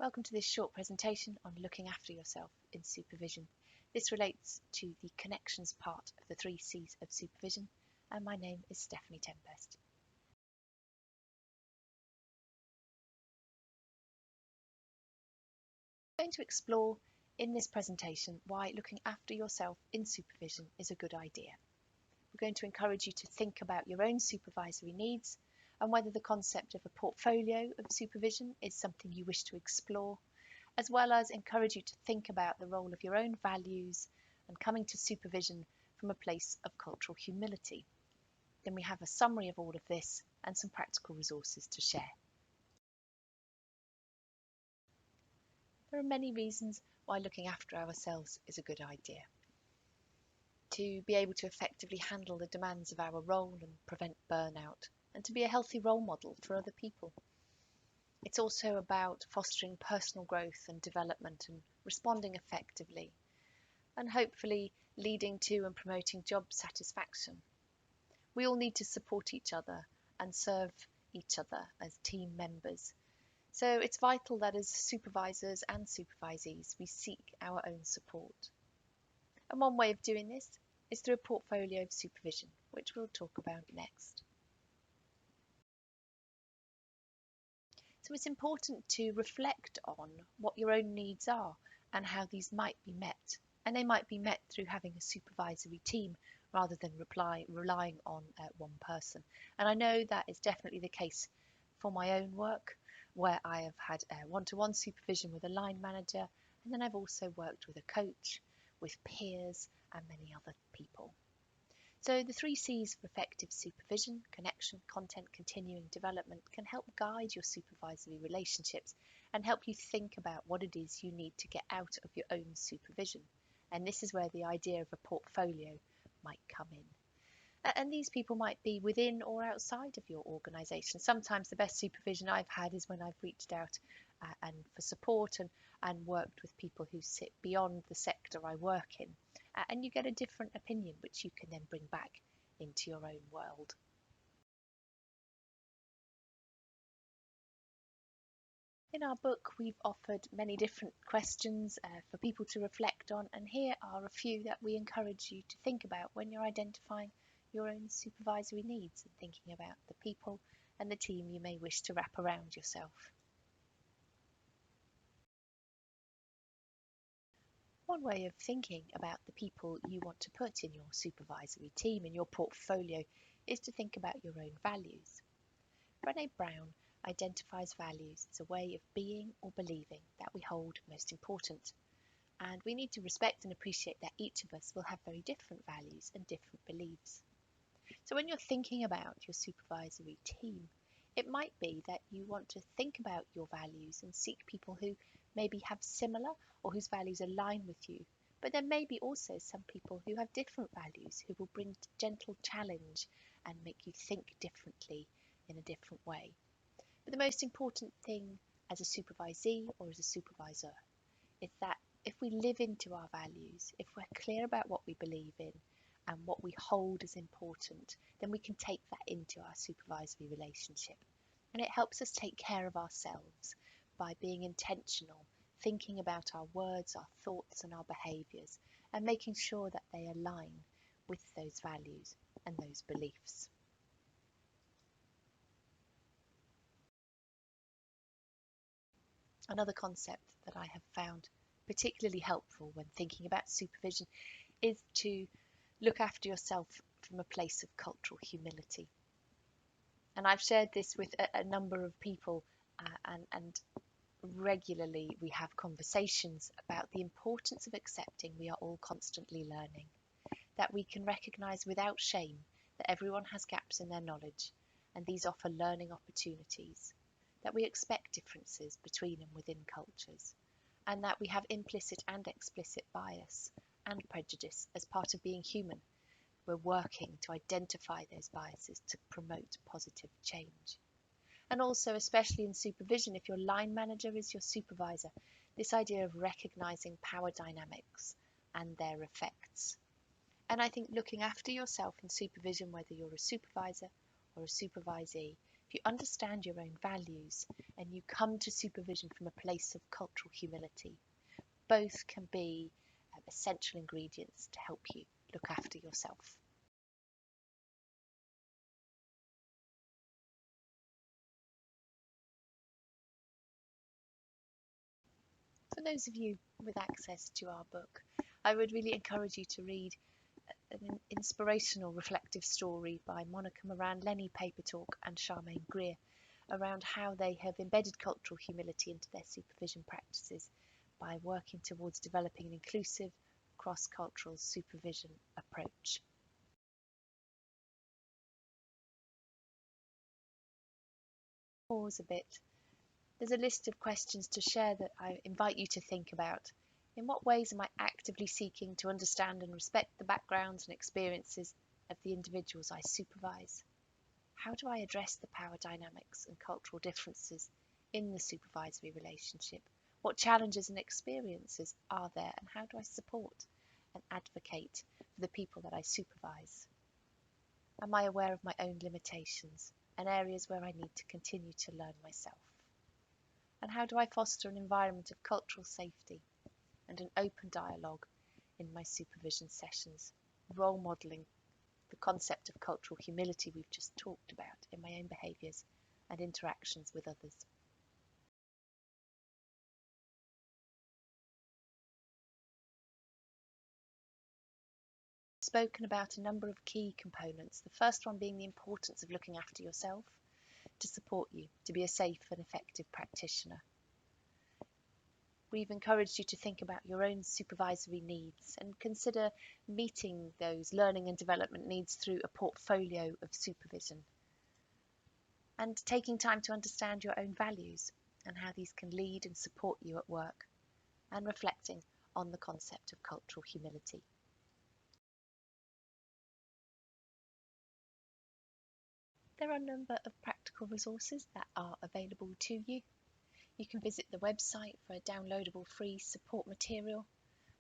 Welcome to this short presentation on looking after yourself in supervision. This relates to the connections part of the 3 C's of supervision, and my name is Stephanie Tempest. I'm going to explore in this presentation why looking after yourself in supervision is a good idea. We're going to encourage you to think about your own supervisory needs and whether the concept of a portfolio of supervision is something you wish to explore, as well as encourage you to think about the role of your own values and coming to supervision from a place of cultural humility. Then we have a summary of all of this and some practical resources to share. There are many reasons why looking after ourselves is a good idea. To be able to effectively handle the demands of our role and prevent burnout, and to be a healthy role model for other people. It's also about fostering personal growth and development and responding effectively, and hopefully leading to and promoting job satisfaction. We all need to support each other and serve each other as team members. So it's vital that as supervisors and supervisees, we seek our own support. And one way of doing this is through a portfolio of supervision, which we'll talk about next. So it's important to reflect on what your own needs are and how these might be met. And they might be met through having a supervisory team rather than relying on one person. And I know that is definitely the case for my own work, where I have had one-to-one supervision with a line manager, and then I've also worked with a coach, with peers, and many other people. So the 3 C's of effective supervision, connection, content, continuing development can help guide your supervisory relationships and help you think about what it is you need to get out of your own supervision. And this is where the idea of a portfolio might come in. And these people might be within or outside of your organisation. Sometimes the best supervision I've had is when I've reached out and for support and worked with people who sit beyond the sector I work in. And you get a different opinion, which you can then bring back into your own world. In our book, we've offered many different questions for people to reflect on, and here are a few that we encourage you to think about when you're identifying your own supervisory needs and thinking about the people and the team you may wish to wrap around yourself. One way of thinking about the people you want to put in your supervisory team, in your portfolio, is to think about your own values. Brené Brown identifies values as a way of being or believing that we hold most important. And we need to respect and appreciate that each of us will have very different values and different beliefs. So when you're thinking about your supervisory team, it might be that you want to think about your values and seek people who maybe have similar or whose values align with you. But there may be also some people who have different values who will bring gentle challenge and make you think differently in a different way. But the most important thing as a supervisee or as a supervisor is that if we live into our values, if we're clear about what we believe in and what we hold as important, then we can take that into our supervisory relationship. And it helps us take care of ourselves by being intentional, thinking about our words, our thoughts and our behaviours, and making sure that they align with those values and those beliefs. Another concept that I have found particularly helpful when thinking about supervision is to look after yourself from a place of cultural humility. And I've shared this with a number of people and regularly we have conversations about the importance of accepting we are all constantly learning, that we can recognise without shame that everyone has gaps in their knowledge and these offer learning opportunities, that we expect differences between and within cultures, and that we have implicit and explicit bias and prejudice as part of being human. We're working to identify those biases to promote positive change. And also, especially in supervision, if your line manager is your supervisor, this idea of recognising power dynamics and their effects. And I think looking after yourself in supervision, whether you're a supervisor or a supervisee, If you understand your own values and you come to supervision from a place of cultural humility, both can be essential ingredients to help you look after yourself. For those of you with access to our book, I would really encourage you to read an inspirational reflective story by Monica Moran, Lenny Papertalk and Charmaine Greer around how they have embedded cultural humility into their supervision practices by working towards developing an inclusive, cross-cultural supervision approach. Pause a bit. There's a list of questions to share that I invite you to think about. In what ways am I actively seeking to understand and respect the backgrounds and experiences of the individuals I supervise? How do I address the power dynamics and cultural differences in the supervisory relationship? What challenges and experiences are there, and how do I support and advocate for the people that I supervise? Am I aware of my own limitations and areas where I need to continue to learn myself? And how do I foster an environment of cultural safety and an open dialogue in my supervision sessions, role modelling the concept of cultural humility we've just talked about in my own behaviours and interactions with others? Spoken about a number of key components, the first one being the importance of looking after yourself to support you to be a safe and effective practitioner. We've encouraged you to think about your own supervisory needs and consider meeting those learning and development needs through a portfolio of supervision, and taking time to understand your own values and how these can lead and support you at work, and reflecting on the concept of cultural humility. There are a number of practical resources that are available to you. You can visit the website for a downloadable free support material.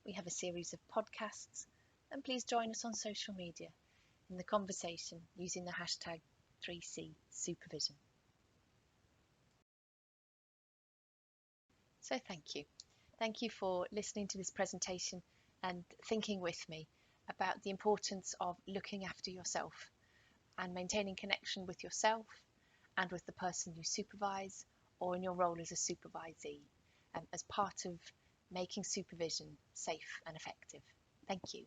We have a series of podcasts, and please join us on social media in the conversation using the hashtag 3C Supervision. So thank you. Thank you for listening to this presentation and thinking with me about the importance of looking after yourself and maintaining connection with yourself and with the person you supervise, or in your role as a supervisee, as part of making supervision safe and effective. Thank you.